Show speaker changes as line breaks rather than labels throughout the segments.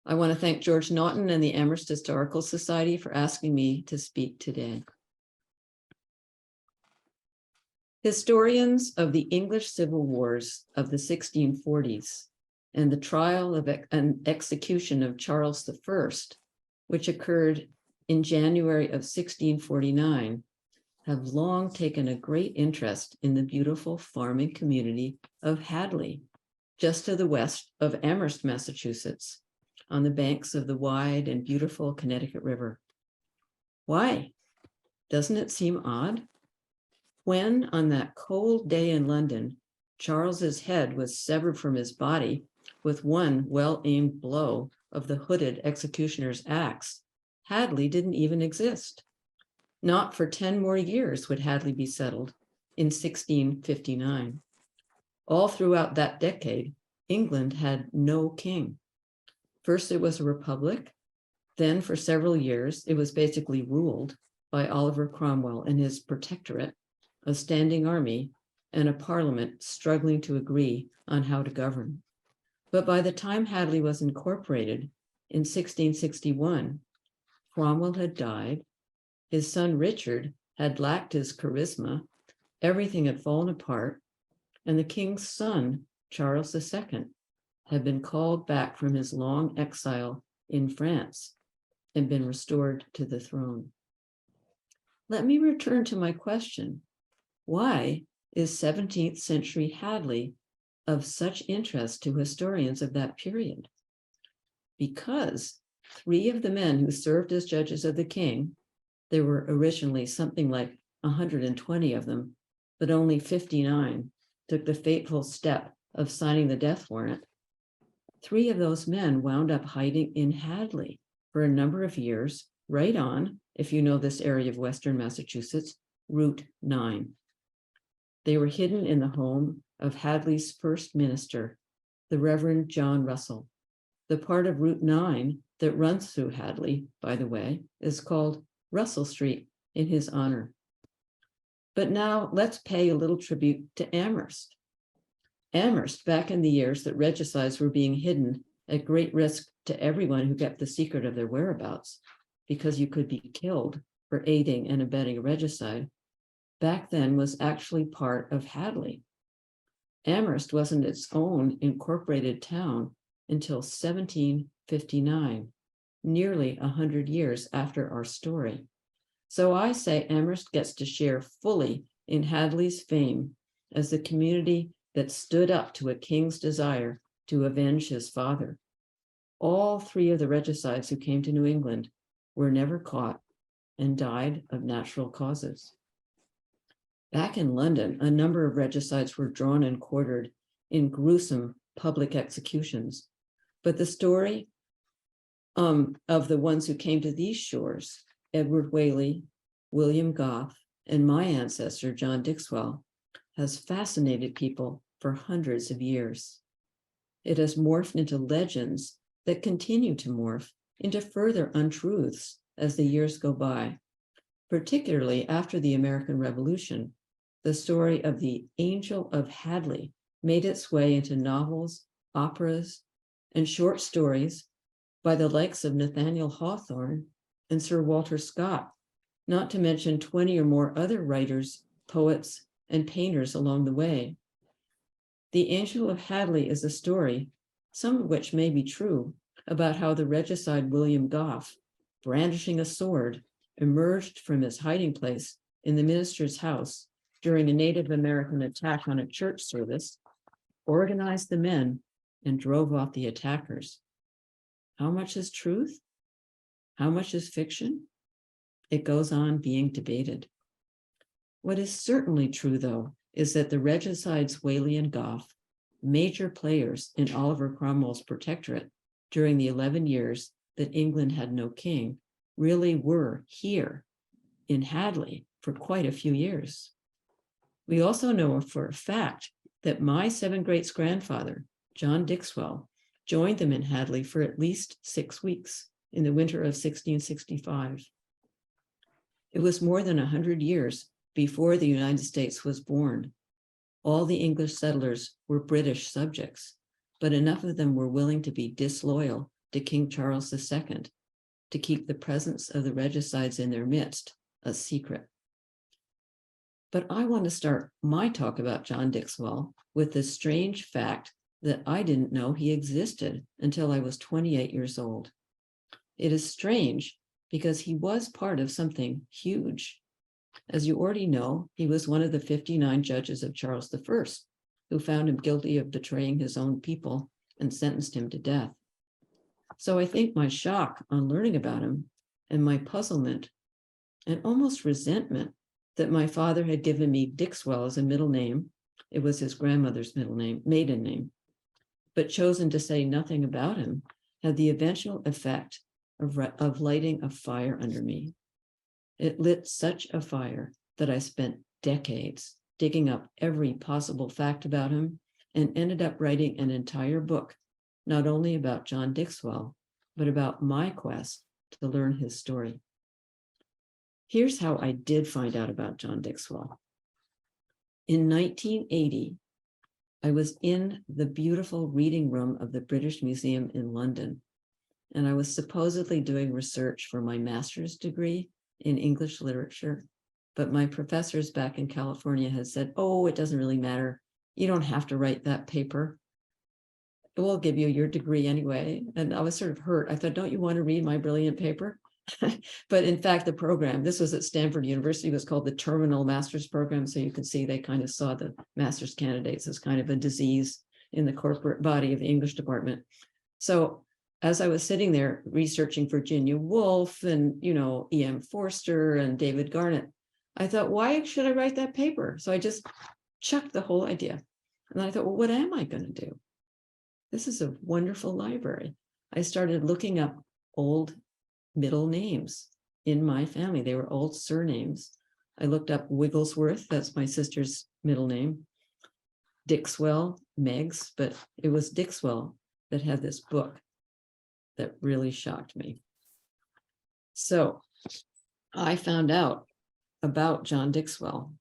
I want to thank George Naughton and the Amherst Historical Society for asking me to speak today. Historians of the English Civil Wars of the 1640s and the trial of and execution of Charles I, which occurred in January of 1649, have long taken a great interest in the beautiful farming community of Hadley, just to the west of Amherst, Massachusetts, on the banks of the wide and beautiful Connecticut River. Why? Doesn't it seem odd? When, on that cold day in London, Charles's head was severed from his body with one well-aimed blow of the hooded executioner's axe, Hadley didn't even exist. Not for 10 more years would Hadley be settled in 1659. All throughout that decade, England had no king. First, it was a republic. Then, for several years, it was basically ruled by Oliver Cromwell and his protectorate, a standing army, and a parliament struggling to agree on how to govern. But by the time Hadley was incorporated in 1661, Cromwell had died, his son Richard had lacked his charisma, everything had fallen apart, and the king's son, Charles II, had been called back from his long exile in France and been restored to the throne. Let me return to my question. Why is 17th century Hadley of such interest to historians of that period? Because 3 of the men who served as judges of the king, there were originally something like 120 of them, but only 59 took the fateful step of signing the death warrant. 3 of those men wound up hiding in Hadley for a number of years, right on, if you know this area of Western Massachusetts, Route 9. They were hidden in the home of Hadley's first minister, the Reverend John Russell. The part of Route 9 that runs through Hadley, by the way, is called Russell Street in his honor. But now let's pay a little tribute to Amherst. Amherst, back in the years that regicides were being hidden at great risk to everyone who kept the secret of their whereabouts, because you could be killed for aiding and abetting a regicide, back then was actually part of Hadley. Amherst wasn't its own incorporated town until 1759, nearly 100 years after our story. So I say Amherst gets to share fully in Hadley's fame as the community that stood up to a king's desire to avenge his father. All 3 of the regicides who came to New England were never caught and died of natural causes. Back in London, a number of regicides were drawn and quartered in gruesome public executions. But the story of the ones who came to these shores, Edward Whaley, William Goff, and my ancestor, John Dixwell, has fascinated people for hundreds of years. It has morphed into legends that continue to morph into further untruths as the years go by. Particularly after the American Revolution, the story of the Angel of Hadley made its way into novels, operas, and short stories by the likes of Nathaniel Hawthorne and Sir Walter Scott, not to mention 20 or more other writers, poets, and painters along the way. The Angel of Hadley is a story, some of which may be true, about how the regicide William Goff, brandishing a sword, emerged from his hiding place in the minister's house during a Native American attack on a church service, organized the men, and drove off the attackers. How much is truth? How much is fiction? It goes on being debated. What is certainly true, though, is that the regicides Whaley and Goff, major players in Oliver Cromwell's protectorate during the 11 years that England had no king, really were here in Hadley for quite a few years. We also know for a fact that my 7th great-grandfather, John Dixwell, joined them in Hadley for at least 6 weeks in the winter of 1665. It was more than 100 years before the United States was born. All the English settlers were British subjects, but enough of them were willing to be disloyal to King Charles II to keep the presence of the regicides in their midst a secret. But I want to start my talk about John Dixwell with the strange fact that I didn't know he existed until I was 28 years old. It is strange because he was part of something huge. As you already know, he was one of the 59 judges of Charles I, who found him guilty of betraying his own people and sentenced him to death. So I think my shock on learning about him and my puzzlement and almost resentment that my father had given me Dixwell as a middle name, it was his grandmother's middle name, maiden name, but chosen to say nothing about him, had the eventual effect of lighting a fire under me. It lit such a fire that I spent decades digging up every possible fact about him and ended up writing an entire book, not only about John Dixwell, but about my quest to learn his story. Here's how I did find out about John Dixwell. In 1980, I was in the beautiful reading room of the British Museum in London, and I was supposedly doing research for my master's degree in English literature, but my professors back in California had said, oh, it doesn't really matter. You don't have to write that paper. We'll give you your degree anyway. And I was sort of hurt. I thought, don't you want to read my brilliant paper? But in fact, the program, this was at Stanford University, was called the Terminal Master's Program. So you can see they kind of saw the master's candidates as kind of a disease in the corporate body of the English department. So as I was sitting there researching Virginia Woolf and, E.M. Forster and David Garnett, I thought, why should I write that paper? So I just chucked the whole idea. And then I thought, well, what am I going to do? This is a wonderful library. I started looking up old middle names in my family. They were old surnames. I looked up Wigglesworth, that's my sister's middle name, Dixwell, Meggs, but it was Dixwell that had this book that really shocked me. So I found out about John Dixwell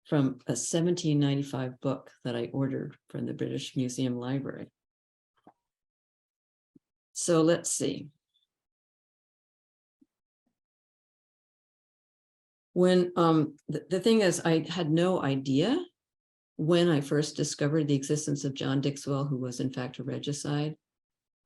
from a 1795 book that I ordered from the British Museum Library. So let's see. When the thing is, I had no idea when I first discovered the existence of John Dixwell, who was in fact a regicide.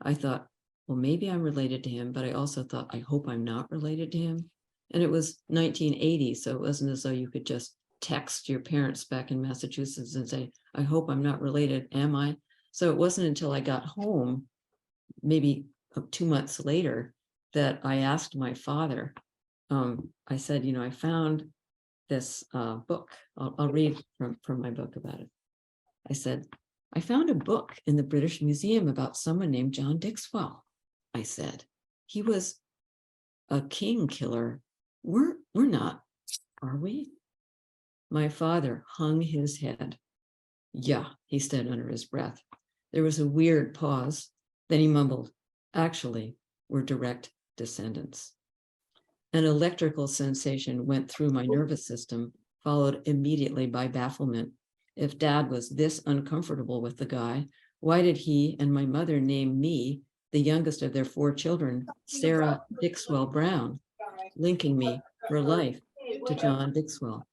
I thought, well, maybe I'm related to him, but I also thought, I hope I'm not related to him. And it was 1980, so it wasn't as though you could just text your parents back in Massachusetts and say, I hope I'm not related, am I? So it wasn't until I got home, maybe 2 months later, that I asked my father, I said, I found this book. I'll read from my book about it. I said, I found a book in the British Museum about someone named John Dixwell. I said, he was a king killer. We're not, are we? My father hung his head. Yeah, he said under his breath. There was a weird pause. Then he mumbled, actually, we're direct descendants. An electrical sensation went through my nervous system, followed immediately by bafflement. If Dad was this uncomfortable with the guy, why did he and my mother name me, the youngest of their 4 children, Sarah Dixwell Brown, linking me for life to John Dixwell?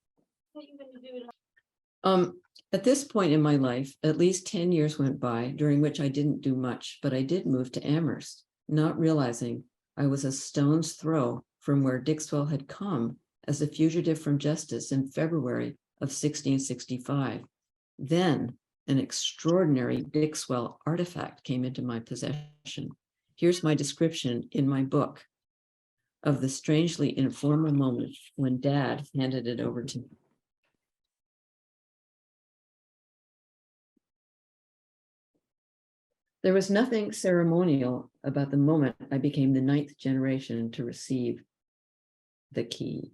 At this point in my life, at least 10 years went by, during which I didn't do much, but I did move to Amherst, not realizing I was a stone's throw from where Dixwell had come as a fugitive from justice in February of 1665. Then an extraordinary Dixwell artifact came into my possession. Here's my description in my book of the strangely informal moment when Dad handed it over to me. There was nothing ceremonial about the moment I became the 9th generation to receive the key.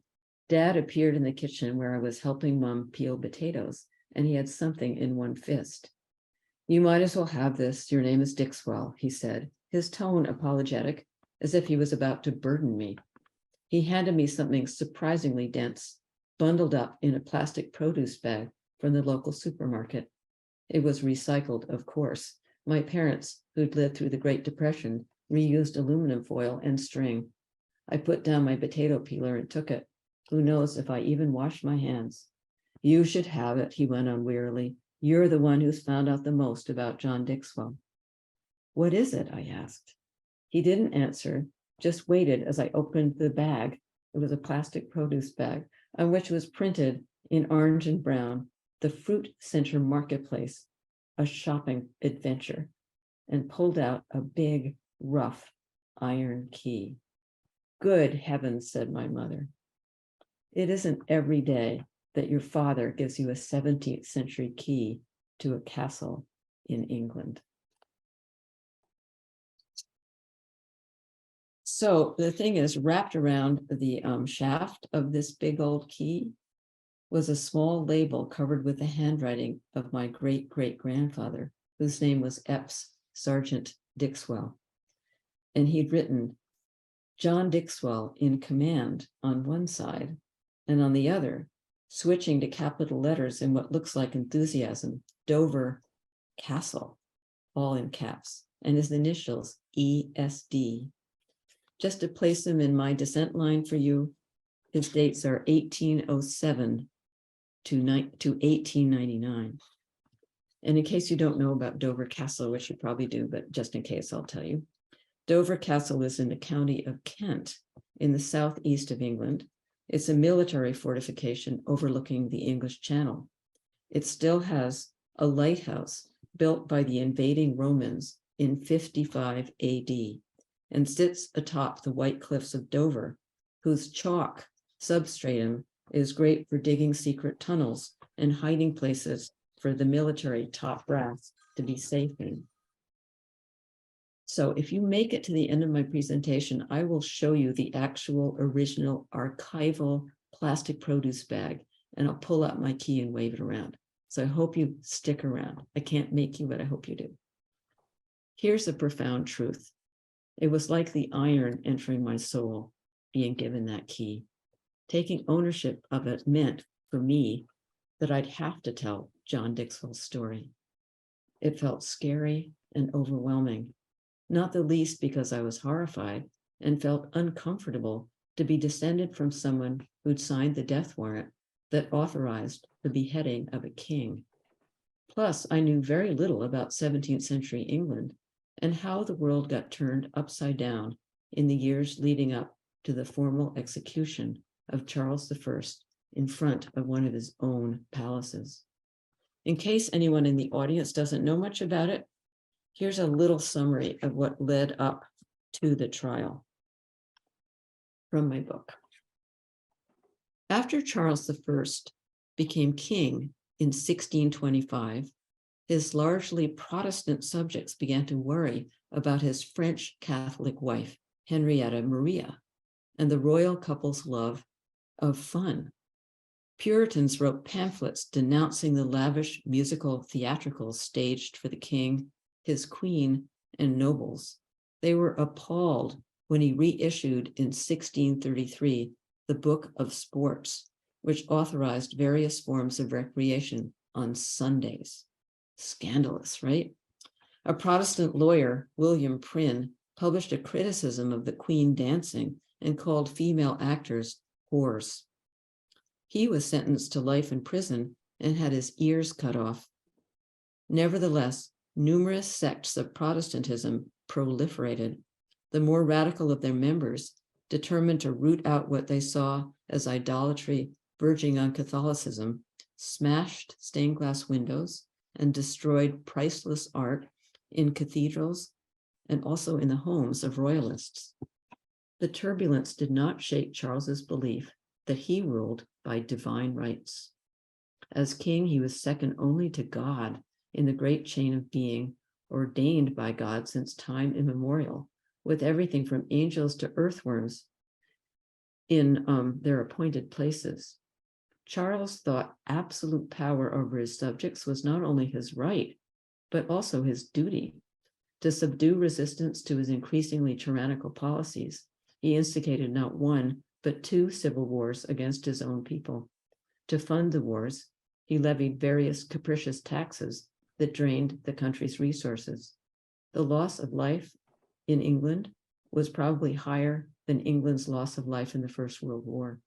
Dad appeared in the kitchen where I was helping Mom peel potatoes, and he had something in one fist. You might as well have this. Your name is Dixwell, he said, his tone apologetic, as if he was about to burden me. He handed me something surprisingly dense, bundled up in a plastic produce bag from the local supermarket. It was recycled, of course. My parents, who'd lived through the Great Depression, reused aluminum foil and string. I put down my potato peeler and took it. Who knows if I even washed my hands? You should have it, he went on wearily. You're the one who's found out the most about John Dixwell. What is it? I asked. He didn't answer, just waited as I opened the bag. It was a plastic produce bag on which was printed in orange and brown, the Fruit Center Marketplace, a shopping adventure, and pulled out a big, rough iron key. Good heavens, said my mother. It isn't every day that your father gives you a 17th century key to a castle in England. So the thing is, wrapped around the shaft of this big old key was a small label covered with the handwriting of my great-great-grandfather, whose name was Epps Sergeant Dixwell. And he'd written, John Dixwell in command on one side, and on the other, switching to capital letters in what looks like enthusiasm, Dover Castle, all in caps, and his initials, ESD. Just to place him in my descent line for you, his dates are 1807 to 1899. And in case you don't know about Dover Castle, which you probably do, but just in case, I'll tell you. Dover Castle is in the county of Kent in the southeast of England. It's a military fortification overlooking the English Channel. It still has a lighthouse built by the invading Romans in 55 AD and sits atop the white cliffs of Dover, whose chalk substratum is great for digging secret tunnels and hiding places for the military top brass to be safe in. So if you make it to the end of my presentation, I will show you the actual original archival plastic produce bag, and I'll pull out my key and wave it around. So I hope you stick around. I can't make you, but I hope you do. Here's a profound truth. It was like the iron entering my soul, being given that key. Taking ownership of it meant, for me, that I'd have to tell John Dixwell's story. It felt scary and overwhelming, not the least because I was horrified and felt uncomfortable to be descended from someone who'd signed the death warrant that authorized the beheading of a king. Plus, I knew very little about 17th century England and how the world got turned upside down in the years leading up to the formal execution of Charles I in front of one of his own palaces. In case anyone in the audience doesn't know much about it, here's a little summary of what led up to the trial from my book. After Charles I became king in 1625, his largely Protestant subjects began to worry about his French Catholic wife, Henrietta Maria, and the royal couple's love of fun. Puritans wrote pamphlets denouncing the lavish musical theatricals staged for the king, his queen, and nobles. They were appalled when he reissued in 1633 the Book of Sports, which authorized various forms of recreation on Sundays. Scandalous, right? A Protestant lawyer, William Prynne, published a criticism of the Queen dancing and called female actors whores. He was sentenced to life in prison and had his ears cut off. Nevertheless, numerous sects of Protestantism proliferated. The more radical of their members, determined to root out what they saw as idolatry verging on Catholicism, smashed stained glass windows and destroyed priceless art in cathedrals and also in the homes of royalists. The turbulence did not shake Charles's belief that he ruled by divine rights. As king, he was second only to God in the great chain of being ordained by God since time immemorial, with everything from angels to earthworms in their appointed places. Charles thought absolute power over his subjects was not only his right, but also his duty. To subdue resistance to his increasingly tyrannical policies, he instigated not one, but 2 civil wars against his own people. To fund the wars, he levied various capricious taxes that drained the country's resources. The loss of life in England was probably higher than England's loss of life in the First World War.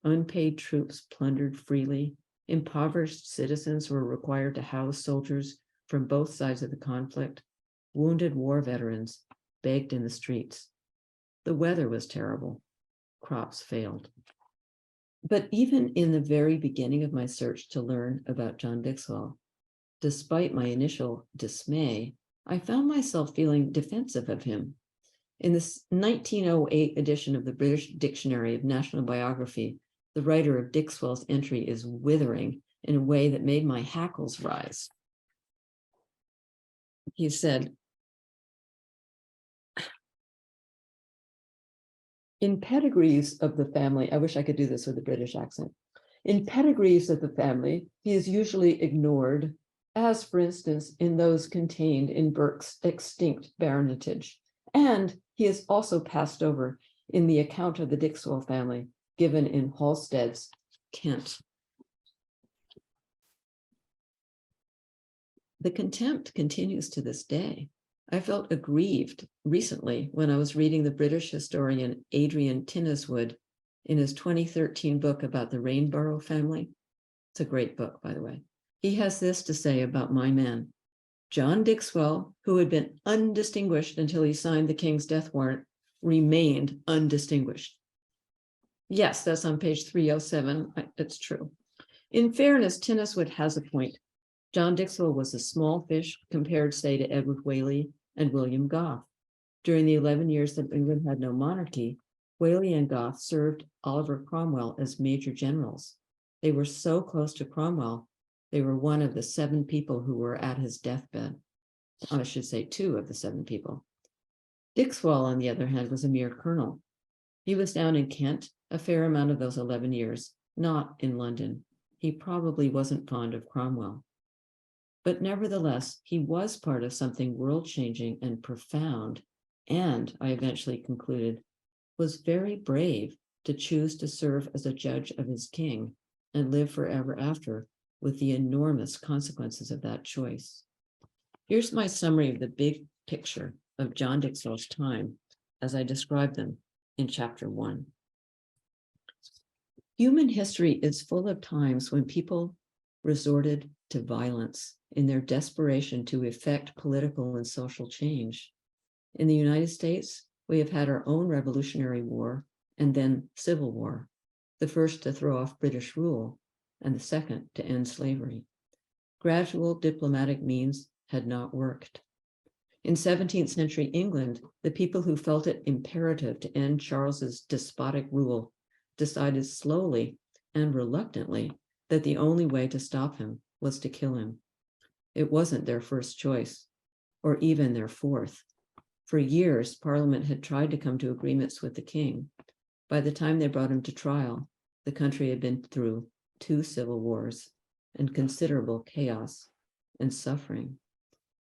Unpaid troops plundered freely. Impoverished citizens were required to house soldiers from both sides of the conflict. Wounded war veterans begged in the streets. The weather was terrible. Crops failed. But even in the very beginning of my search to learn about John Dixwell, despite my initial dismay, I found myself feeling defensive of him. In this 1908 edition of the British Dictionary of National Biography, the writer of Dixwell's entry is withering in a way that made my hackles rise. He said, in pedigrees of the family, I wish I could do this with a British accent. In pedigrees of the family, he is usually ignored, as for instance, in those contained in Burke's extinct baronetage. And he is also passed over in the account of the Dixwell family given in Halstead's Kent. The contempt continues to this day. I felt aggrieved recently when I was reading the British historian Adrian Tinneswood in his 2013 book about the Rainborough family. It's a great book, by the way. He has this to say about my man. John Dixwell, who had been undistinguished until he signed the king's death warrant, remained undistinguished. Yes, that's on page 307. It's true. In fairness, Tinneswood has a point. John Dixwell was a small fish compared, say, to Edward Whaley and William Gough. During the 11 years that England had no monarchy, Whaley and Gough served Oliver Cromwell as major generals. They were so close to Cromwell, they were one of the 7 people who were at his deathbed. I should say 2 of the 7 people. Dixwell, on the other hand, was a mere colonel. He was down in Kent a fair amount of those 11 years, not in London. He probably wasn't fond of Cromwell. But nevertheless, he was part of something world-changing and profound, and, I eventually concluded, was very brave to choose to serve as a judge of his king and live forever after, with the enormous consequences of that choice. Here's my summary of the big picture of John Dixwell's time as I describe them in chapter 1. Human history is full of times when people resorted to violence in their desperation to effect political and social change. In the United States, we have had our own Revolutionary War and then Civil War, the first to throw off British rule and the second to end slavery. Gradual diplomatic means had not worked. In 17th century England, the people who felt it imperative to end Charles's despotic rule decided slowly and reluctantly that the only way to stop him was to kill him. It wasn't their first choice, or even their fourth. For years, Parliament had tried to come to agreements with the king. By the time they brought him to trial, the country had been through 2 civil wars and considerable chaos and suffering.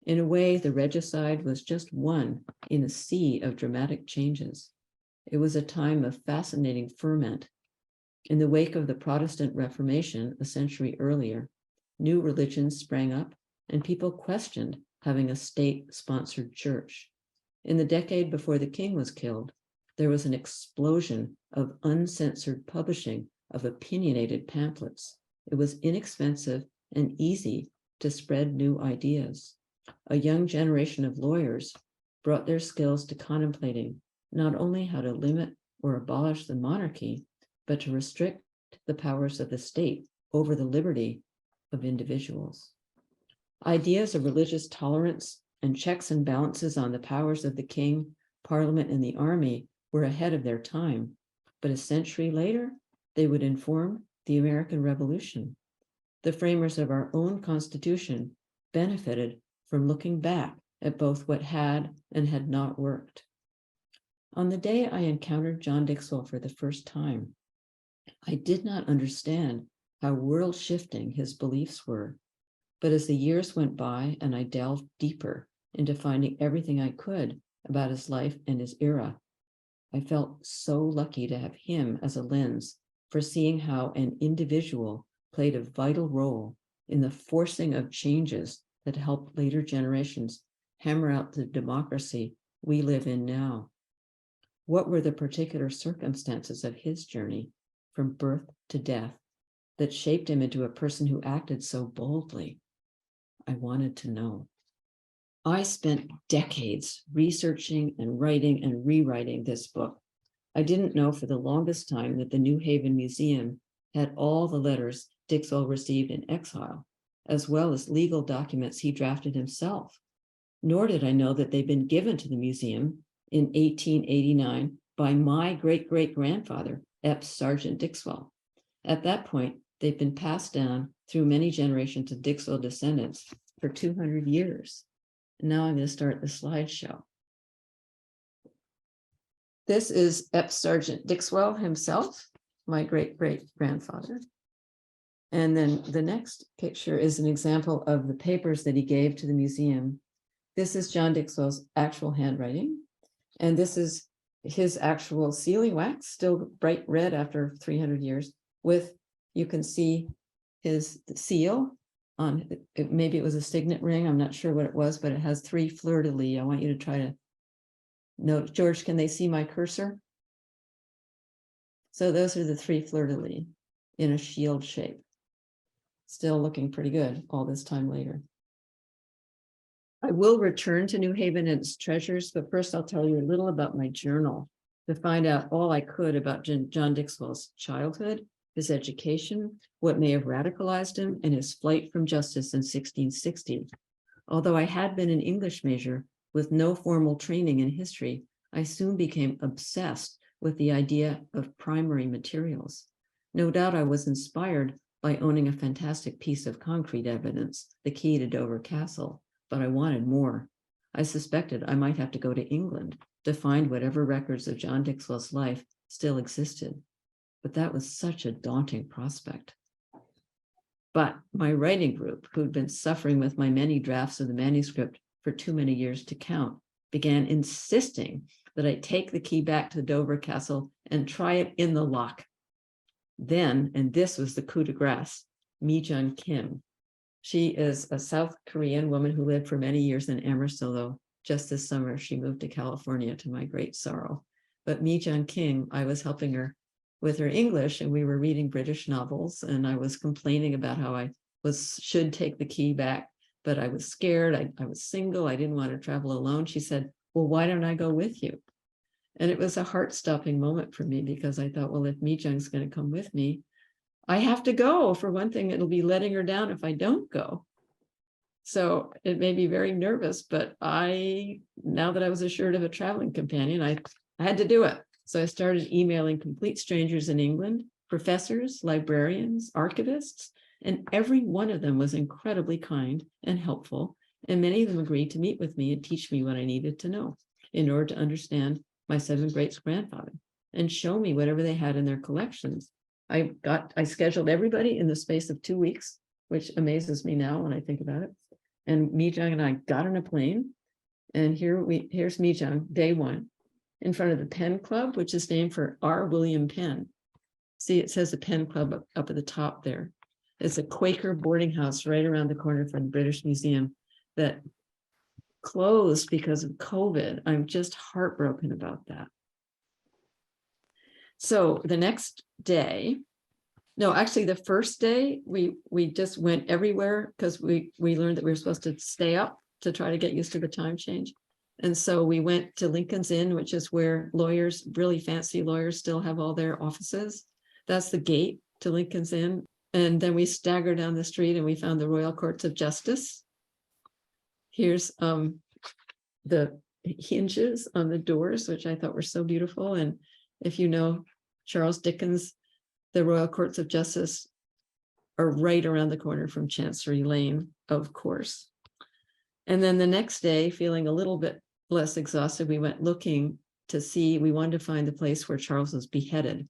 In a way, the Regicide was just one in a sea of dramatic changes. It was a time of fascinating ferment. In the wake of the Protestant Reformation a century earlier, new religions sprang up and people questioned having a state-sponsored church. In the decade before the king was killed, there was an explosion of uncensored publishing of opinionated pamphlets. It was inexpensive and easy to spread new ideas. A young generation of lawyers brought their skills to contemplating not only how to limit or abolish the monarchy, but to restrict the powers of the state over the liberty of individuals. Ideas of religious tolerance and checks and balances on the powers of the king, parliament, and the army were ahead of their time, but a century later, they would inform the American Revolution. The framers of our own Constitution benefited from looking back at both what had and had not worked. On the day I encountered John Dixwell for the first time, I did not understand how world-shifting his beliefs were. But as the years went by and I delved deeper into finding everything I could about his life and his era, I felt so lucky to have him as a lens for seeing how an individual played a vital role in the forcing of changes that helped later generations hammer out the democracy we live in now? What were the particular circumstances of his journey from birth to death that shaped him into a person who acted so boldly? I wanted to know. I spent decades researching and writing and rewriting this book. I didn't know for the longest time that the New Haven Museum had all the letters Dixwell received in exile, as well as legal documents he drafted himself. Nor did I know that they'd been given to the museum in 1889 by my great-great-grandfather, Epps Sergeant Dixwell. At that point, they've been passed down through many generations of Dixwell descendants for 200 years. And now I'm going to start the slideshow. This is Epps Sergeant Dixwell himself, my great-great-grandfather. And then the next picture is an example of the papers that he gave to the museum. This is John Dixwell's actual handwriting. And this is his actual sealing wax, still bright red after 300 years, with, you can see his seal on, maybe it was a signet ring, I'm not sure what it was, but it has 3 fleur-de-lis. I want you to try to note. George, can they see my cursor? So those are the 3 fleur-de-lis in a shield shape. Still looking pretty good all this time later. I will return to New Haven and its treasures, but first I'll tell you a little about my journal to find out all I could about John Dixwell's childhood, his education, what may have radicalized him, and his flight from justice in 1660. Although I had been an English major with no formal training in history, I soon became obsessed with the idea of primary materials. No doubt I was inspired by owning a fantastic piece of concrete evidence, the key to Dover Castle, but I wanted more. I suspected I might have to go to England to find whatever records of John Dixwell's life still existed. But that was such a daunting prospect. But my writing group, who'd been suffering with my many drafts of the manuscript for too many years to count, began insisting that I take the key back to Dover Castle and try it in the lock. Then, and this was the coup de grace, Mi-jung Kim. She is a South Korean woman who lived for many years in Amherst, although just this summer she moved to California to my great sorrow. But Mi-jung Kim, I was helping her with her English, and we were reading British novels, and I was complaining about how I should take the key back, but I was scared. I was single. I didn't want to travel alone. She said, well, why don't I go with you? And it was a heart-stopping moment for me because I thought, well, if Mi-jung's going to come with me, I have to go. For one thing, it'll be letting her down if I don't go. So it made me very nervous, but now that I was assured of a traveling companion, I had to do it. So I started emailing complete strangers in England, professors, librarians, archivists, and every one of them was incredibly kind and helpful. And many of them agreed to meet with me and teach me what I needed to know in order to understand my 7th great-grandfather and show me whatever they had in their collections. I scheduled everybody in the space of 2 weeks, which amazes me now when I think about it. And Mi-jung and I got on a plane, and here's Mi-jung, day 1, in front of the Penn Club, which is named for R. William Penn. See, it says the Penn Club up at the top there. It's a Quaker boarding house right around the corner from the British Museum that closed because of COVID. I'm just heartbroken about that. So the next day, no, actually the first day, we just went everywhere because we learned that we were supposed to stay up to try to get used to the time change. And so we went to Lincoln's Inn, which is where lawyers, really fancy lawyers, still have all their offices. That's the gate to Lincoln's Inn. And then we staggered down the street and we found the Royal Courts of Justice. Here's the hinges on the doors, which I thought were so beautiful. And if you know Charles Dickens, the Royal Courts of Justice are right around the corner from Chancery Lane, of course. And then the next day, feeling a little bit less exhausted, we went looking to see, we wanted to find the place where Charles was beheaded.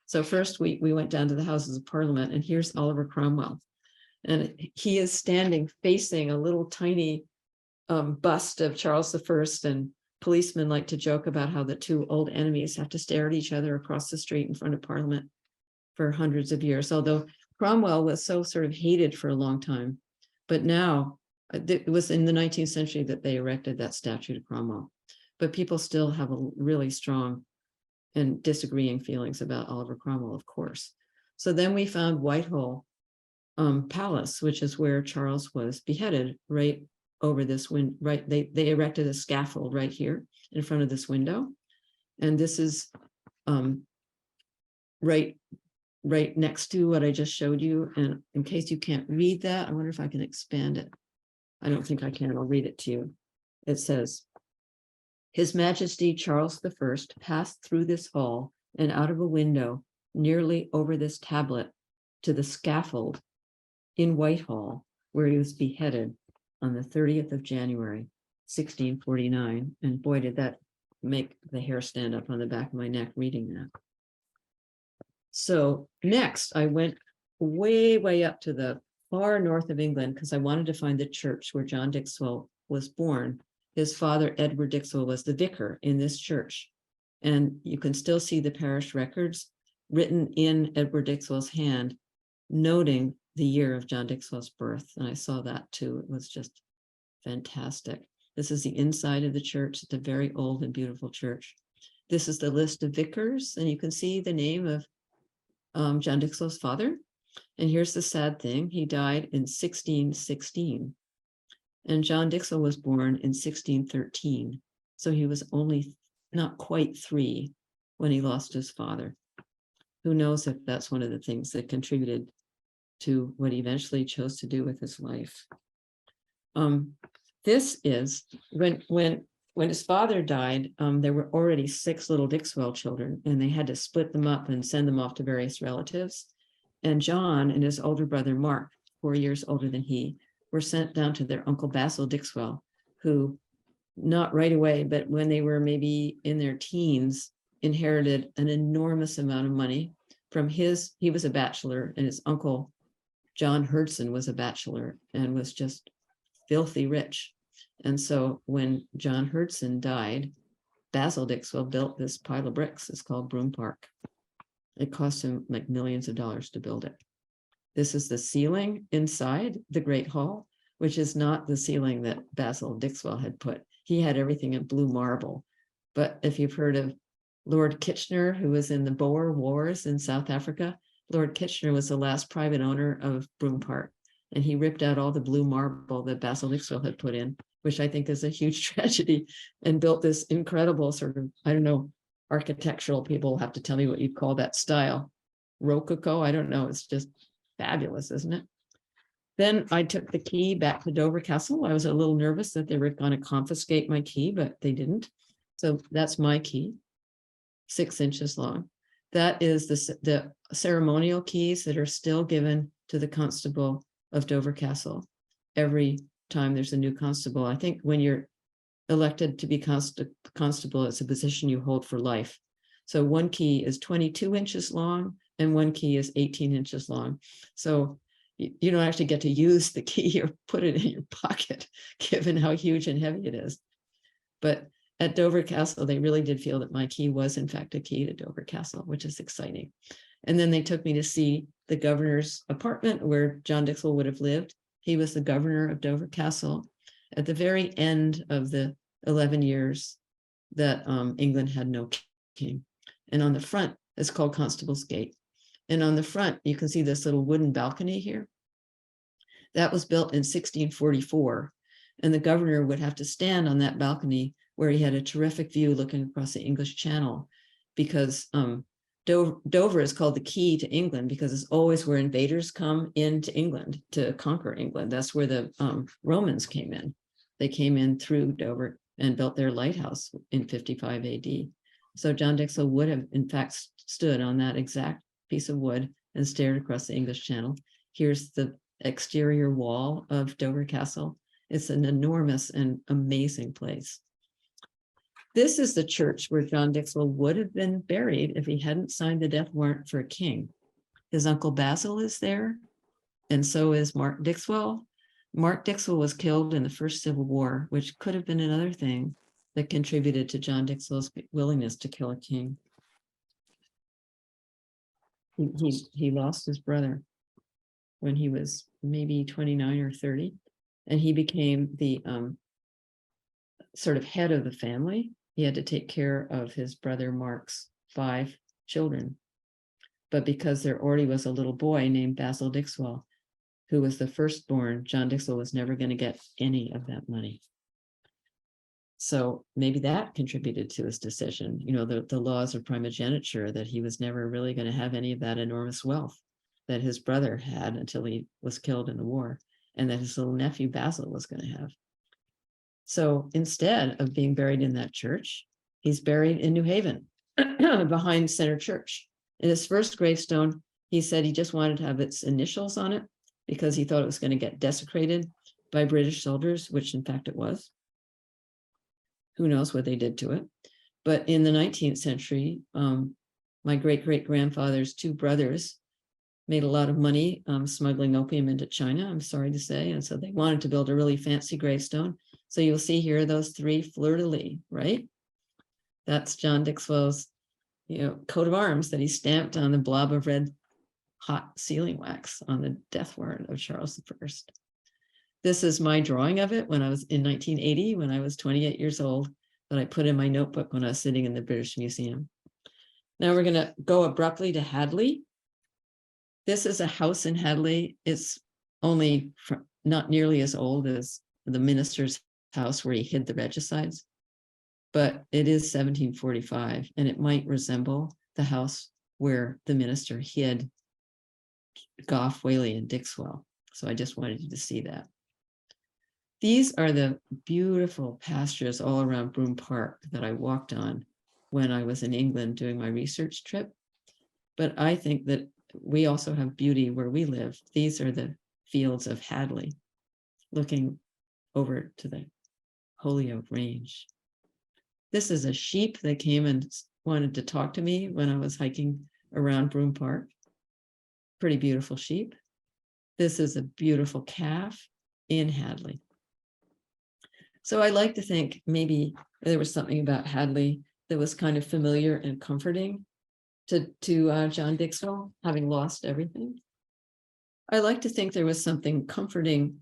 So first we went down to the Houses of Parliament, and here's Oliver Cromwell. And he is standing facing a little tiny bust of Charles I, and policemen like to joke about how the 2 old enemies have to stare at each other across the street in front of Parliament for hundreds of years, although Cromwell was so sort of hated for a long time. But now, it was in the 19th century that they erected that statue to Cromwell. but people still have a really strong and disagreeing feelings about Oliver Cromwell, of course. So then we found Whitehall Palace, which is where Charles was beheaded, right over this window. Right, they erected a scaffold right here in front of this window, and this is right next to what I just showed you. And in case you can't read that, I wonder if I can expand it. I don't think I can. I'll read it to you. It says, His Majesty Charles I passed through this hall and out of a window nearly over this tablet to the scaffold in Whitehall, where he was beheaded on the 30th of January, 1649. And boy, did that make the hair stand up on the back of my neck reading that. So next, I went way up to the far north of England because I wanted to find the church where John Dixwell was born. His father, Edward Dixwell, was the vicar in this church. And you can still see the parish records written in Edward Dixwell's hand, noting the year of John Dixwell's birth. And I saw that too. It was just fantastic. This is the inside of the church. It's a very old and beautiful church. This is the list of vicars, and you can see the name of John Dixwell's father. And here's the sad thing. He died in 1616. And John Dixwell was born in 1613. So he was only not quite 3 when he lost his father. Who knows if that's one of the things that contributed to what he eventually chose to do with his life. This is when his father died, there were already 6 little Dixwell children, and they had to split them up and send them off to various relatives. And John and his older brother, Mark, 4 years older than he, were sent down to their uncle Basil Dixwell, who not right away, but when they were maybe in their teens, inherited an enormous amount of money from he was a bachelor, and his uncle, John Hurdson, was a bachelor and was just filthy rich. And so when John Hurdson died, Basil Dixwell built this pile of bricks. It's called Broom Park. It cost him like millions of dollars to build it. This is the ceiling inside the Great Hall, which is not the ceiling that Basil Dixwell had put. He had everything in blue marble. But if you've heard of Lord Kitchener, who was in the Boer Wars in South Africa, Lord Kitchener was the last private owner of Broom Park. And he ripped out all the blue marble that Basil Dixwell had put in, which I think is a huge tragedy, and built this incredible sort of, I don't know, architectural people have to tell me what you'd call that style. Rococo, I don't know. It's just fabulous, isn't it? Then I took the key back to Dover Castle. I was a little nervous that they were going to confiscate my key, but they didn't. So that's my key, 6 inches long. That is the ceremonial keys that are still given to the constable of Dover Castle every time there's a new constable. I think when you're elected to be constable, it's a position you hold for life. So one key is 22 inches long and one key is 18 inches long. So you don't actually get to use the key or put it in your pocket, given how huge and heavy it is. But at Dover Castle, they really did feel that my key was, in fact, a key to Dover Castle, which is exciting. And then they took me to see the governor's apartment where John Dixwell would have lived. He was the governor of Dover Castle at the very end of the 11 years that England had no king. And on the front, it's called Constable's Gate. And on the front, you can see this little wooden balcony here. That was built in 1644. And the governor would have to stand on that balcony where he had a terrific view looking across the English Channel, because Dover is called the key to England because it's always where invaders come into England to conquer England. That's where the Romans came in. They came in through Dover and built their lighthouse in 55 AD. So John Dixwell would have, in fact, stood on that exact piece of wood and stared across the English Channel. Here's the exterior wall of Dover Castle. It's an enormous and amazing place. This is the church where John Dixwell would have been buried if he hadn't signed the death warrant for a king. His uncle Basil is there, and so is Mark Dixwell. Mark Dixwell was killed in the First Civil War, which could have been another thing that contributed to John Dixwell's willingness to kill a king. He lost his brother when he was maybe 29 or 30, and he became the sort of head of the family. he had to take care of his brother Mark's 5 children. But because there already was a little boy named Basil Dixwell, who was the firstborn, John Dixwell was never going to get any of that money. So maybe that contributed to his decision. You know, the laws of primogeniture, that he was never really going to have any of that enormous wealth that his brother had until he was killed in the war, and that his little nephew Basil was going to have. So instead of being buried in that church, he's buried in New Haven behind Center Church. In his first gravestone, he said he just wanted to have its initials on it because he thought it was going to get desecrated by British soldiers, which in fact it was. Who knows what they did to it. But in the 19th century, my great-great-grandfather's 2 brothers made a lot of money smuggling opium into China, I'm sorry to say. And so they wanted to build a really fancy gravestone. So you'll see here those 3 fleur-de-lis, right? That's John Dixwell's, coat of arms that he stamped on the blob of red hot sealing wax on the death warrant of Charles I. This is my drawing of it when I was in 1980, when I was 28 years old, that I put in my notebook when I was sitting in the British Museum. Now we're going to go abruptly to Hadley. This is a house in Hadley. It's only not nearly as old as the minister's house where he hid the regicides, but it is 1745, and it might resemble the house where the minister hid Gough, Whaley, and Dixwell. So I just wanted you to see that. These are the beautiful pastures all around Broome Park that I walked on when I was in England doing my research trip. But I think that we also have beauty where we live. These are the fields of Hadley, looking over to the Holyoke Range. This is a sheep that came and wanted to talk to me when I was hiking around Broome Park. Pretty beautiful sheep. This is a beautiful calf in Hadley. So I like to think maybe there was something about Hadley that was kind of familiar and comforting to John Dixwell, having lost everything. I like to think there was something comforting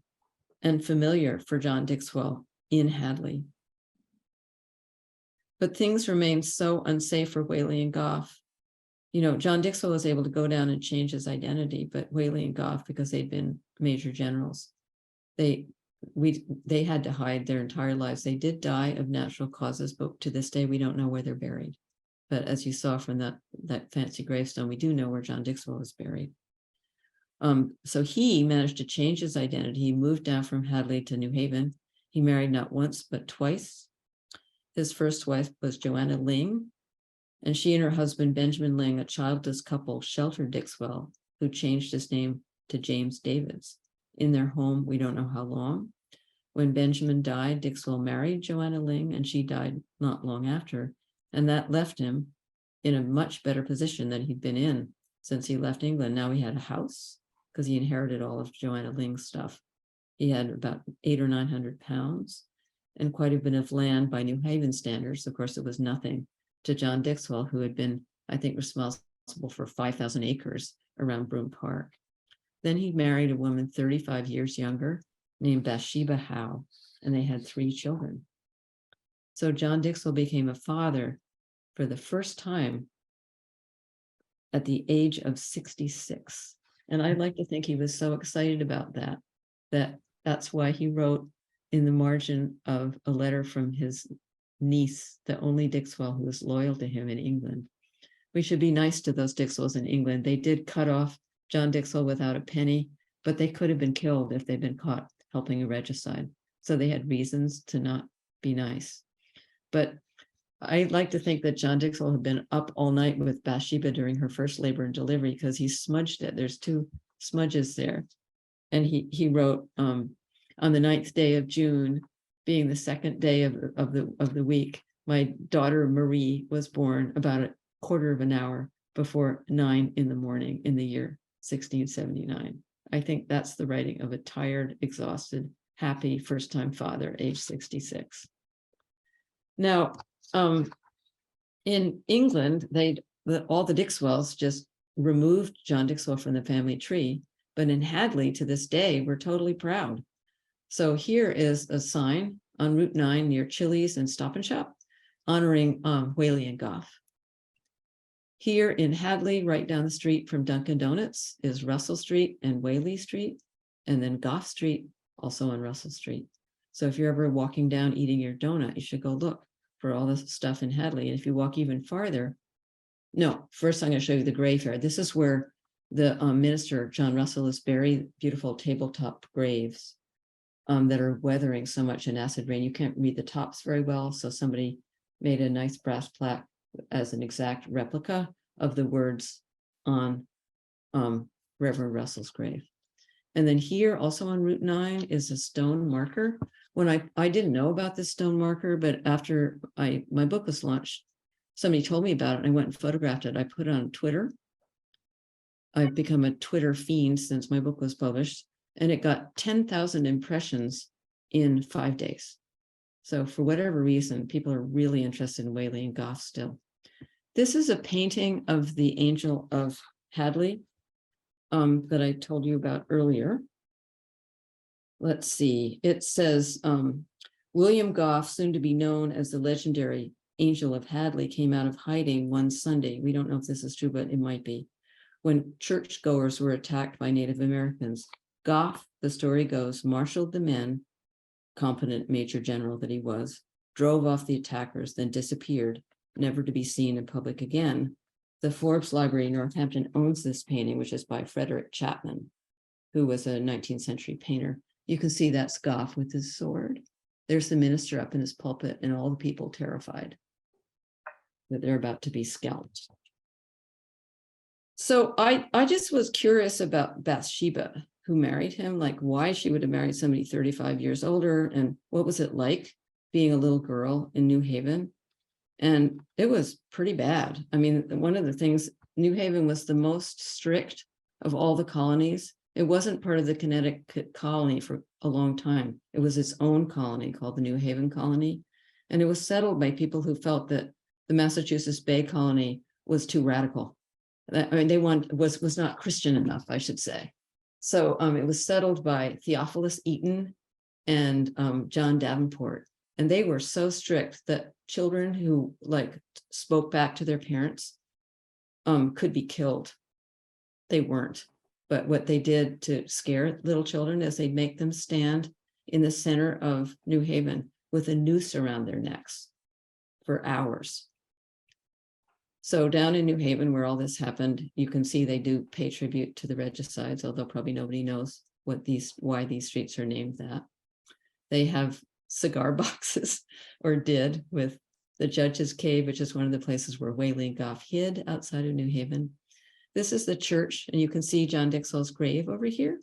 and familiar for John Dixwell in Hadley. But things remained so unsafe for Whaley and Gough. John Dixwell was able to go down and change his identity, but Whaley and Gough, because they'd been major generals, they had to hide their entire lives. They did die of natural causes, but to this day, we don't know where they're buried. But as you saw from that fancy gravestone, we do know where John Dixwell was buried. So he managed to change his identity. He moved down from Hadley to New Haven. He married not once, but twice. His first wife was Joanna Ling, and she and her husband, Benjamin Ling, a childless couple, sheltered Dixwell, who changed his name to James Davids. In their home, we don't know how long. When Benjamin died, Dixwell married Joanna Ling, and she died not long after. And that left him in a much better position than he'd been in since he left England. Now he had a house because he inherited all of Joanna Ling's stuff. He had about 800 or 900 pounds and quite a bit of land by New Haven standards. Of course, it was nothing to John Dixwell, who had been, I think, responsible for 5,000 acres around Broome Park. Then he married a woman 35 years younger named Bathsheba Howe, and they had 3 children. So John Dixwell became a father for the first time at the age of 66. And I like to think he was so excited about that that's why he wrote in the margin of a letter from his niece, the only Dixwell who was loyal to him in England. We should be nice to those Dixwells in England. They did cut off John Dixwell without a penny, but they could have been killed if they'd been caught helping a regicide. So they had reasons to not be nice. But I like to think that John Dixwell had been up all night with Bathsheba during her first labor and delivery because he smudged it. There's 2 smudges there. And he wrote, on the 9th day of June, being the 2nd day of the week, my daughter Marie was born about a quarter of an hour before 9 in the morning in the year 1679. I think that's the writing of a tired, exhausted, happy first-time father, age 66. Now, in England, all the Dixwells just removed John Dixwell from the family tree, but in Hadley, to this day, we're totally proud. So here is a sign on Route 9 near Chili's and Stop and Shop honoring Whaley and Goff. Here in Hadley, right down the street from Dunkin' Donuts, is Russell Street and Whaley Street, and then Goff Street, also on Russell Street. So if you're ever walking down eating your donut, you should go look for all this stuff in Hadley. And if you walk even farther, no, first I'm going to show you the graveyard. This is where the minister, John Russell, is buried, beautiful tabletop graves that are weathering so much in acid rain. You can't read the tops very well, so somebody made a nice brass plaque as an exact replica of the words on Reverend Russell's grave. And then here, also on Route 9, is a stone marker. When I didn't know about this stone marker, but after my book was launched, somebody told me about it, and I went and photographed it. I put it on Twitter. I've become a Twitter fiend since my book was published, and it got 10,000 impressions in 5 days. So for whatever reason, people are really interested in Whaley and Goff still. This is a painting of the Angel of Hadley that I told you about earlier. Let's see, it says, William Goff, soon to be known as the legendary Angel of Hadley, came out of hiding one Sunday. We don't know if this is true, but it might be. When churchgoers were attacked by Native Americans, Goff, the story goes, marshaled the men, competent major general that he was, drove off the attackers, then disappeared, never to be seen in public again. The Forbes Library in Northampton owns this painting, which is by Frederick Chapman, who was a 19th century painter. You can see that's Goff with his sword. There's the minister up in his pulpit and all the people terrified that they're about to be scalped. So I just was curious about Bathsheba, who married him, like why she would have married somebody 35 years older, and what was it like being a little girl in New Haven? And it was pretty bad. I mean, one of the things, New Haven was the most strict of all the colonies. It wasn't part of the Connecticut colony for a long time. It was its own colony called the New Haven Colony. And it was settled by people who felt that the Massachusetts Bay Colony was too radical. I mean, was not Christian enough, I should say. So it was settled by Theophilus Eaton and John Davenport. And they were so strict that children who spoke back to their parents could be killed. They weren't. But what they did to scare little children is they'd make them stand in the center of New Haven with a noose around their necks for hours. So down in New Haven, where all this happened, you can see they do pay tribute to the regicides, although probably nobody knows why these streets are named that. They have cigar boxes, or did, with the Judge's Cave, which is one of the places where Whaley and Goff hid outside of New Haven. This is the church, and you can see John Dixwell's grave over here.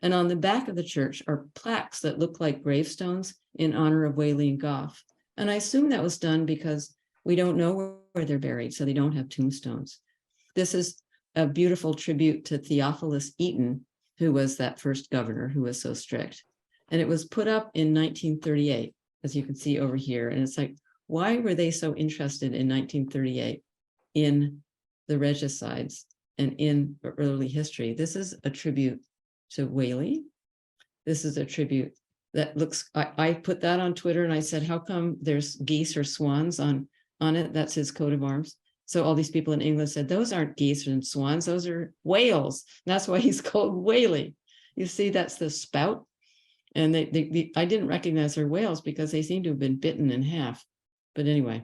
And on the back of the church are plaques that look like gravestones in honor of Whaley and Goff. And I assume that was done because we don't know where they're buried, so they don't have tombstones. This is a beautiful tribute to Theophilus Eaton, who was that first governor who was so strict. And it was put up in 1938, as you can see over here. And it's like, why were they so interested in 1938 in the regicides and in early history? This is a tribute to Whaley. This is a tribute that looks, I put that on Twitter and I said, how come there's geese or swans on it? That's his coat of arms. So all these people in England said, those aren't geese and swans, those are whales. And that's why he's called Whaley. You see, that's the spout. And I didn't recognize their whales because they seem to have been bitten in half. But anyway,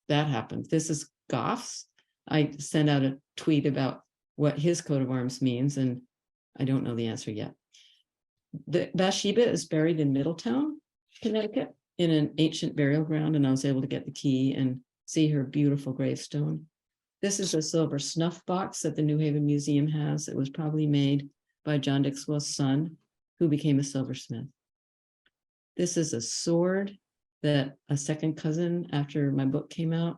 that happened. This is Goff's. I sent out a tweet about what his coat of arms means, and I don't know the answer yet. Bathsheba is buried in Middletown, Connecticut, in an ancient burial ground, and I was able to get the key and see her beautiful gravestone. This is a silver snuff box that the New Haven Museum has. It was probably made by John Dixwell's son, who became a silversmith. This is a sword that a second cousin, after my book came out,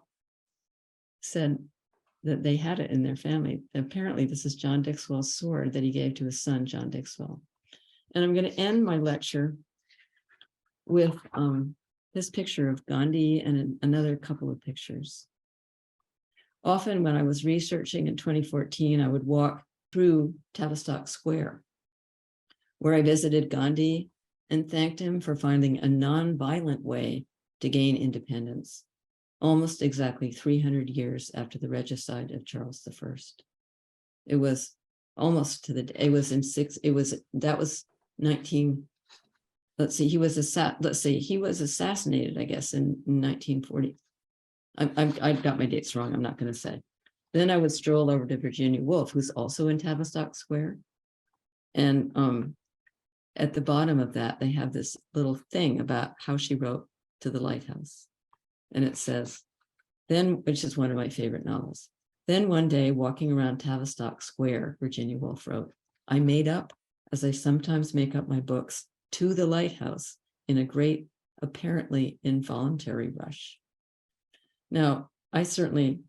said that they had it in their family. Apparently, this is John Dixwell's sword that he gave to his son, John Dixwell. And I'm going to end my lecture with this picture of Gandhi and another couple of pictures. Often when I was researching in 2014, I would walk through Tavistock Square, where I visited Gandhi and thanked him for finding a non-violent way to gain independence. almost exactly 300 years after the regicide of Charles I. It was almost to the, it was in six, it was, that was 19, let's see, he was assassinated, I guess, in 1940. I got my dates wrong, I'm not going to say. Then I would stroll over to Virginia Woolf, who's also in Tavistock Square. And at the bottom of that, they have this little thing about how she wrote to the lighthouse. And it says, then, which is one of my favorite novels. Then one day, walking around Tavistock Square, Virginia Woolf wrote, I made up, as I sometimes make up my books, to the lighthouse in a great, apparently involuntary rush. Now, I certainly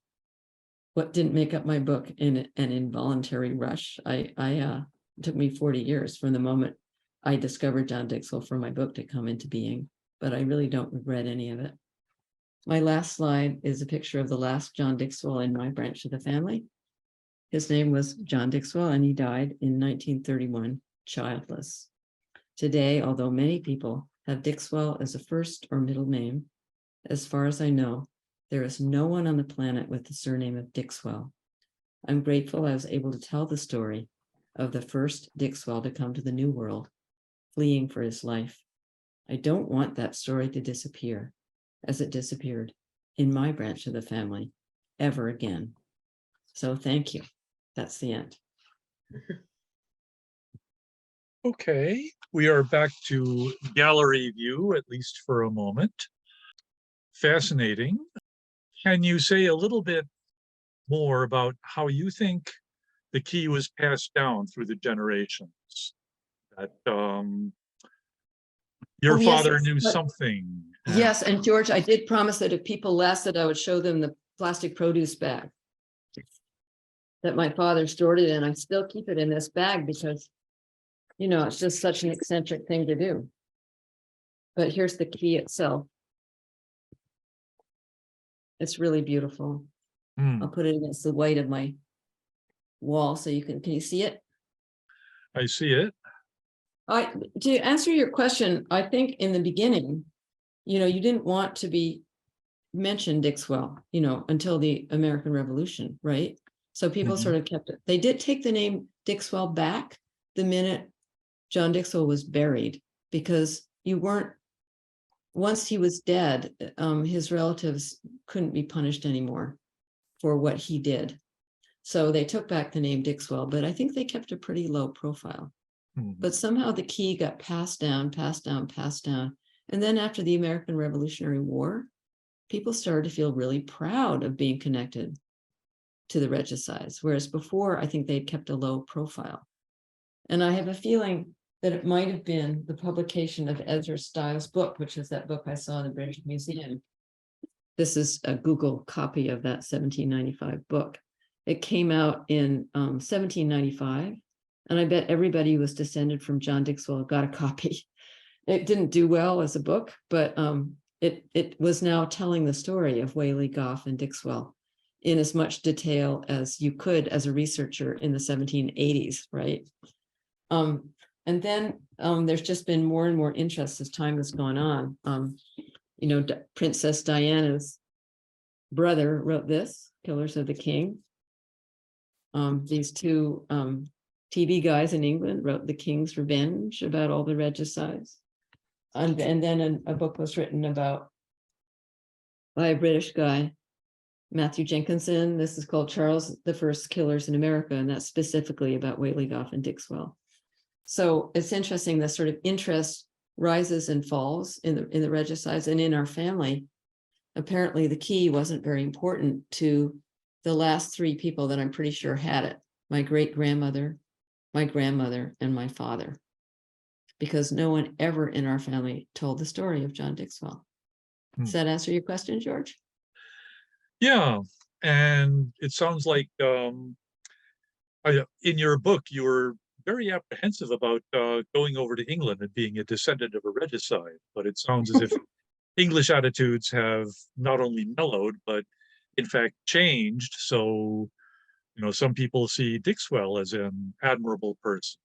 didn't make up my book in an involuntary rush. It took me 40 years from the moment I discovered John Dixwell for my book to come into being, but I really don't regret any of it. My last slide is a picture of the last John Dixwell in my branch of the family. His name was John Dixwell, and he died in 1931, childless. Today, although many people have Dixwell as a first or middle name, as far as I know, there is no one on the planet with the surname of Dixwell. I'm grateful I was able to tell the story of the first Dixwell to come to the New World, fleeing for his life. I don't want that story to disappear, as it disappeared in my branch of the family ever again. So thank you. That's the end.
Okay, we are back to gallery view, at least for a moment. Fascinating. Can you say a little bit more about how you think the key was passed down through the generations? That your father knew something.
Yes, and George, I did promise that if people lasted, I would show them the plastic produce bag that my father stored it in. I still keep it in this bag because, you know, it's just such an eccentric thing to do. But here's the key itself. It's really beautiful. I'll put it against the white of my wall so you can you see it?
I see it.
To answer your question, I think in the beginning, you know, you didn't want to be mentioned Dixwell, you know, until the American Revolution, right? So people sort of kept it. They did take the name Dixwell back the minute John Dixwell was buried, because you weren't, once he was dead, his relatives couldn't be punished anymore for what he did. So they took back the name Dixwell, but I think they kept a pretty low profile. But somehow the key got passed down. And then after the American Revolutionary War, people started to feel really proud of being connected to the regicides, whereas before, I think they'd kept a low profile. And I have a feeling that it might have been the publication of Ezra Stiles' book, which is that book I saw in the British Museum. This is a Google copy of that 1795 book. It came out in 1795. And I bet everybody who was descended from John Dixwell got a copy. It didn't do well as a book, but it was now telling the story of Whaley, Goff, and Dixwell in as much detail as you could as a researcher in the 1780s, right? And then there's just been more and more interest as time has gone on. You know, Princess Diana's brother wrote this, Killers of the King. These two TV guys in England wrote The King's Revenge about all the regicides. And then a book was written by a British guy, Matthew Jenkinson. This is called Charles the First Killers in America, and that's specifically about Whaley, Goff, and Dixwell. So it's interesting, the sort of interest rises and falls in the regicides. And in our family, apparently the key wasn't very important to the last three people that I'm pretty sure had it: my great-grandmother, my grandmother, and my father, because no one ever in our family told the story of John Dixwell. Does that answer your question, George?
Yeah, and it sounds like in your book, you were very apprehensive about going over to England and being a descendant of a regicide, but it sounds as if English attitudes have not only mellowed, but in fact changed. So, you know, some people see Dixwell as an admirable person.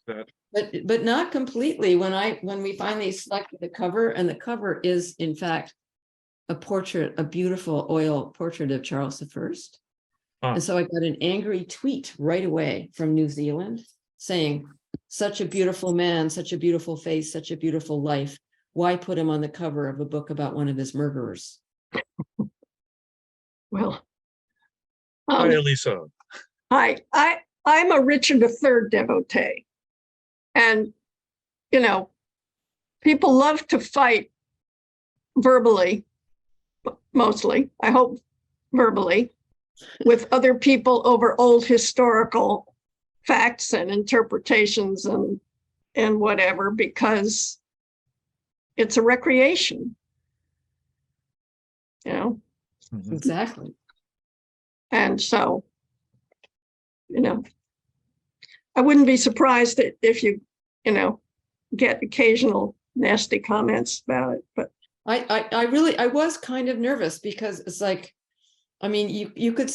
But not completely. When we finally selected the cover, and the cover is in fact a beautiful oil portrait of Charles I.
Ah,
And so I got an angry tweet right away from New Zealand saying, such a beautiful man, such a beautiful face, such a beautiful life. Why put him on the cover of a book about one of his murderers?
Well,
hi, Elisa.
I'm a Richard III devotee. And, you know, people love to fight verbally, mostly, I hope verbally, with other people over old historical facts and interpretations and whatever, because it's a recreation, you know?
Mhm.
Exactly.
And so, you know, I wouldn't be surprised if you get occasional nasty comments about it, but
I was kind of nervous because it's like, I mean, you could,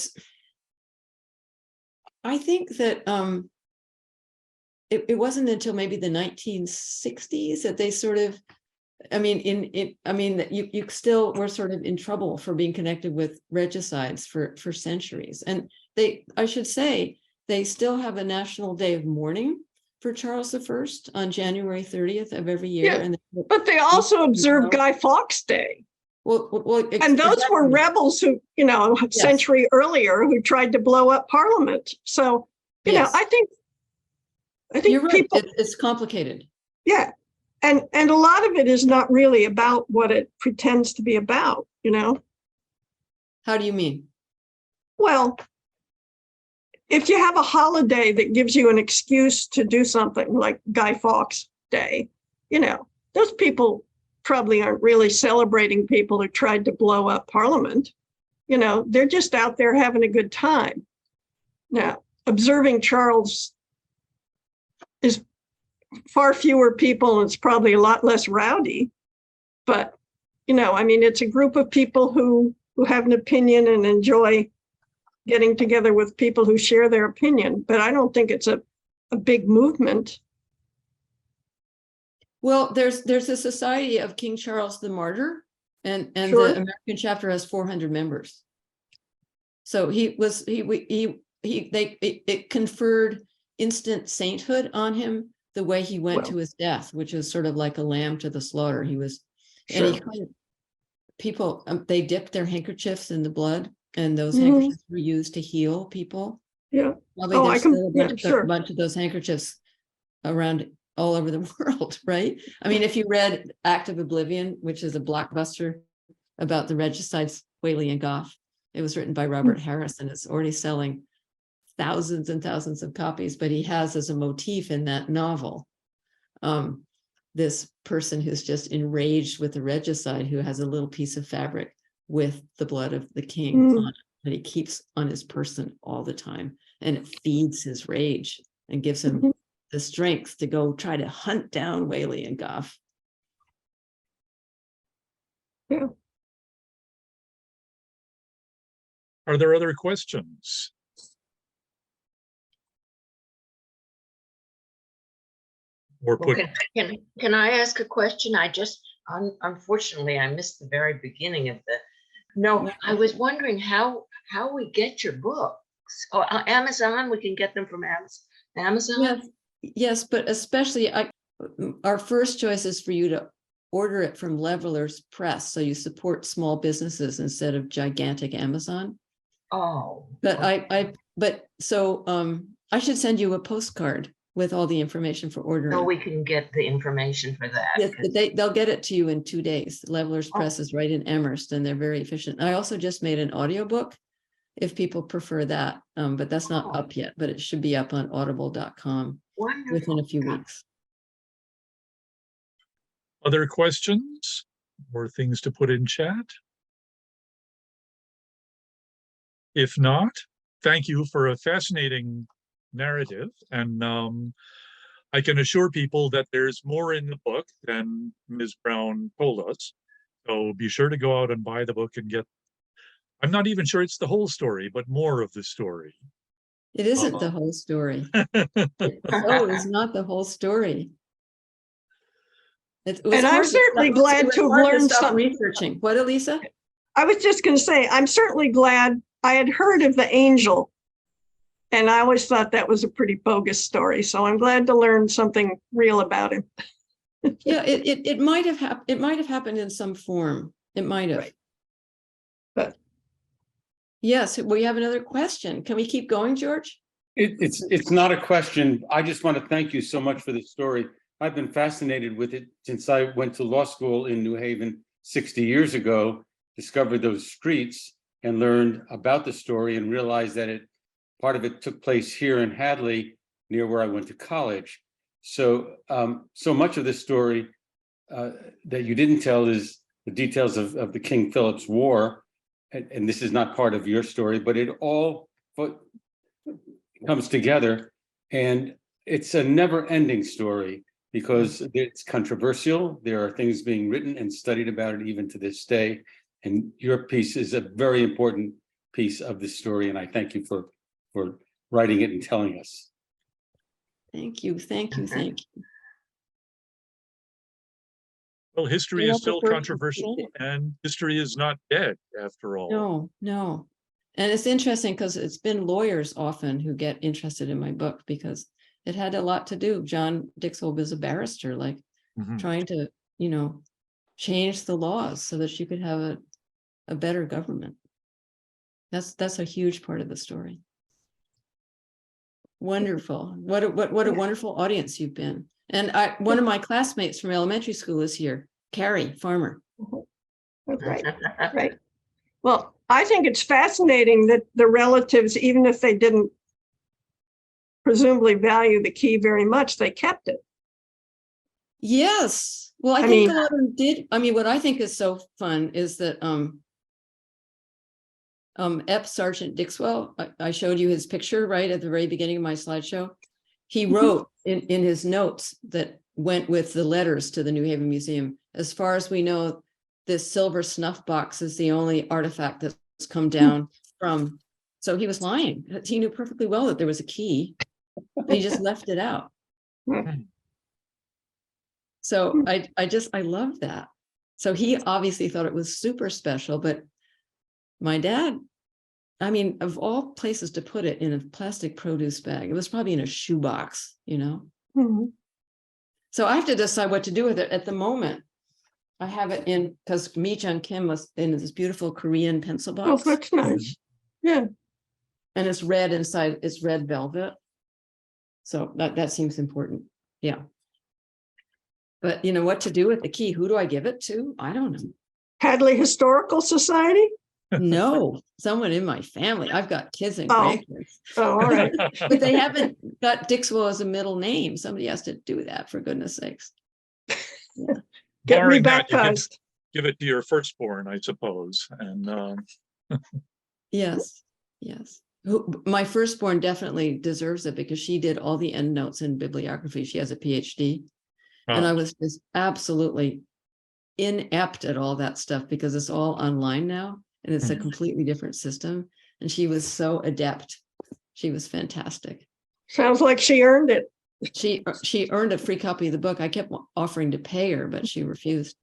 I think that it wasn't until maybe the 1960s that they sort of, I mean, that you still were sort of in trouble for being connected with regicides for centuries. And I should say, they still have a national day of mourning for Charles I on January 30th of every year.
Yeah,
And
but they also observe Guy Fawkes Day. And those were rebels who, a century earlier, who tried to blow up Parliament. So, I think
you're right.
people,
it's complicated.
Yeah. And a lot of it is not really about what it pretends to be about,
How do you mean?
Well, if you have a holiday that gives you an excuse to do something like Guy Fawkes Day, those people probably aren't really celebrating people who tried to blow up Parliament. They're just out there having a good time. Now, observing Charles is far fewer people, and it's probably a lot less rowdy. But, it's a group of people who have an opinion and enjoy getting together with people who share their opinion. But I don't think it's a big movement.
Well, there's a Society of King Charles the Martyr, and
Sure.
the American chapter has 400 members. So it conferred instant sainthood on him the way he went to his death, which was sort of like a lamb to the slaughter. He was,
Sure.
and people, they dipped their handkerchiefs in the blood, and those handkerchiefs were used to heal people.
Yeah.
Probably there's still a bunch of those handkerchiefs around all over the world, right? I mean, if you read Act of Oblivion, which is a blockbuster about the regicides, Whaley and Goff, it was written by Robert Harris, and it's already selling thousands and thousands of copies. But he has as a motif in that novel, this person who's just enraged with the regicide, who has a little piece of fabric with the blood of the king on it that he keeps on his person all the time, and it feeds his rage and gives him the strength to go try to hunt down Whaley and Goff.
Yeah.
Are there other questions? Or put,
Can I ask a question? Unfortunately, I missed the very beginning of the. No, I was wondering how we get your books. Oh, Amazon. We can get them from Amazon.
Yes, but especially our first choice is for you to order it from Levelers Press, so you support small businesses instead of gigantic Amazon.
Oh,
but I should send you a postcard with all the information for ordering.
So we can get the information for that.
Yes, they'll get it to you in 2 days. Levelers Press is right in Amherst, and they're very efficient. I also just made an audiobook if people prefer that, but that's not up yet, but it should be up on audible.com within a few weeks.
other questions or things to put in chat? If not, thank you for a fascinating narrative. And I can assure people that there's more in the book than Ms. Brown told us. So be sure to go out and buy the book and get, I'm not even sure it's the whole story, but more of the story.
It isn't the whole story. It's not the whole story.
And I'm certainly glad to have learned something.
Researching. What, Elisa?
I was just going to say, I'm certainly glad I had heard of the angel. And I always thought that was a pretty bogus story. So I'm glad to learn something real about him.
Yeah, it might have happened in some form. It might have.
Right. But
yes, we have another question. Can we keep going, George?
It's not a question. I just want to thank you so much for this story. I've been fascinated with it since I went to law school in New Haven 60 years ago, discovered those streets and learned about the story and realized that part of it took place here in Hadley, near where I went to college. So, so much of this story that you didn't tell is the details of the King Philip's War. And this is not part of your story, but it all comes together. And it's a never-ending story because it's controversial. There are things being written and studied about it even to this day. And your piece is a very important piece of this story. And I thank you for writing it and telling us.
Thank you, thank you, thank you.
Well, history
Yeah,
is still
prefer-
controversial and history is not dead after all.
No, no. And it's interesting because it's been lawyers often who get interested in my book because it had a lot to do. John Dixwell was a barrister, like
Mhm.
trying to, change the laws so that you could have a better government. That's a huge part of the story. Wonderful. What a wonderful audience you've been. And one of my classmates from elementary school is here, Carrie Farmer.
right, right. Well, I think it's fascinating that the relatives, even if they didn't presumably value the key very much, they kept it.
Yes. Well, I
I
think
mean-
a lot of them did. I mean, what I think is so fun is that F. Sergeant Dixwell, I showed you his picture right at the very beginning of my slideshow. He wrote in his notes that went with the letters to the New Haven Museum, as far as we know, this silver snuff box is the only artifact that's come down from. So he was lying. He knew perfectly well that there was a key, but he just left it out. So I love that. So he obviously thought it was super special, but my dad, I mean, of all places to put it, in a plastic produce bag, it was probably in a shoebox,
Mhm.
So I have to decide what to do with it. At the moment, I have it in, because Mi Jung Kim was in this beautiful Korean pencil
Oh,
box,
that's nice. Yeah.
and it's red inside, it's red velvet. So that seems important. Yeah. But what to do with the key? Who do I give it to? I don't know.
Hadley Historical Society?
No, someone in my family. I've got kids and
Oh.
grandkids,
Oh, all right.
but they haven't got Dixwell as a middle name. Somebody has to do that, for goodness sakes.
Get
Barring that, you
rebaptized.
give it to your firstborn, I suppose. And
Yes, yes. My firstborn definitely deserves it because she did all the endnotes in bibliography. She has a PhD. And I was just absolutely inept at all that stuff because it's all online now and it's a completely different system. And she was so adept. She was fantastic.
Sounds like she earned it.
She earned a free copy of the book. I kept offering to pay her, but she refused.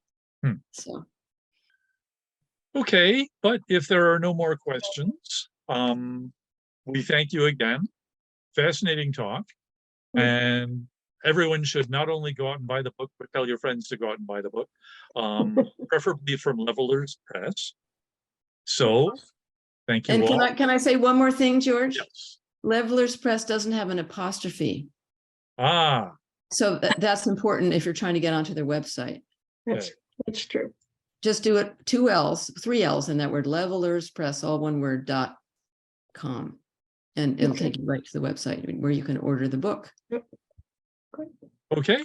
So
okay, but if there are no more questions, we thank you again. Fascinating talk. And everyone should not only go out and buy the book, but tell your friends to go out and buy the book, preferably from Levelers Press. So thank you
and
all.
can I say one more thing, George?
Yes.
Levelers Press doesn't have an apostrophe.
Ah,
So that's important if you're trying to get onto their website.
That's true.
Just do it 2 L's, 3 L's in that word, Levelers Press, all one word, .com. And it'll take you right to the website where you can order the book.
okay.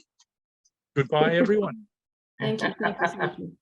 Goodbye, everyone.
Thank you. Thank you. Thank you.